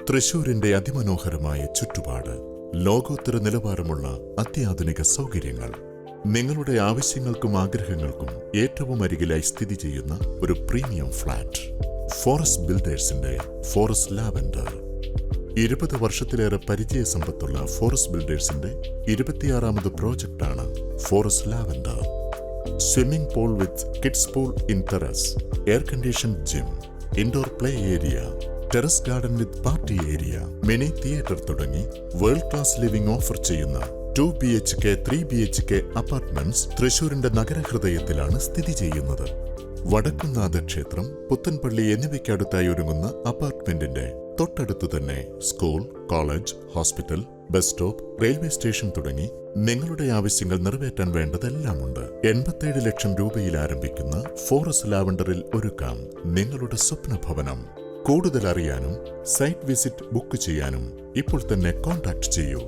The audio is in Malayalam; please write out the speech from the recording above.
തൃശൂരിന്റെ അതിമനോഹരമായ ചുറ്റുപാട്, ലോകോത്തര നിലവാരമുള്ള അത്യാധുനിക സൗകര്യങ്ങൾ, നിങ്ങളുടെ ആവശ്യങ്ങൾക്കും ആഗ്രഹങ്ങൾക്കും ഏറ്റവും അരികിലായി സ്ഥിതി ചെയ്യുന്ന ഒരു പ്രീമിയം ഫ്ലാറ്റ്. ഫോറസ്റ്റ് ബിൽഡേഴ്സിന്റെ ഫോറസ്റ്റ് ലാവൻഡർ. 20 വർഷത്തിലേറെ പരിചയസമ്പത്തുള്ള ഫോറസ്റ്റ് ബിൽഡേഴ്സിന്റെ 26ാമത് പ്രോജക്റ്റാണ് forest lavender. Swimming pool with kids pool in terrace, air condition gym, indoor play area, terrace garden with party area, mini theatre തുടങ്ങി വേൾഡ് ക്ലാസ് ലിവിംഗ് ഓഫർ ചെയ്യുന്ന 2 BHK 3 BHK അപ്പാർട്ട്മെന്റ്സ് തൃശൂരിന്റെ നഗരഹൃദയത്തിലാണ് സ്ഥിതി ചെയ്യുന്നത്. വടക്കുംനാഥ ക്ഷേത്രം, പുത്തൻപള്ളി എന്നിവയ്ക്കടുത്തായി ഒരുങ്ങുന്ന അപ്പാർട്ട്മെന്റിന്റെ തൊട്ടടുത്തു തന്നെ school, college, hospital, bus stop, railway station തുടങ്ങി നിങ്ങളുടെ ആവശ്യങ്ങൾ നിറവേറ്റാൻ വേണ്ടതെല്ലാമുണ്ട്. 87 ലക്ഷം രൂപയിൽ ആരംഭിക്കുന്ന ഫോറസ്റ്റ് ലാവൻഡറിൽ ഒരുക്കാം നിങ്ങളുടെ സ്വപ്ന ഭവനം. കൂടുതൽ അറിയാനും സൈറ്റ് വിസിറ്റ് ബുക്ക് ചെയ്യാനും ഇപ്പോൾ തന്നെ കോൺടാക്ട് ചെയ്യൂ.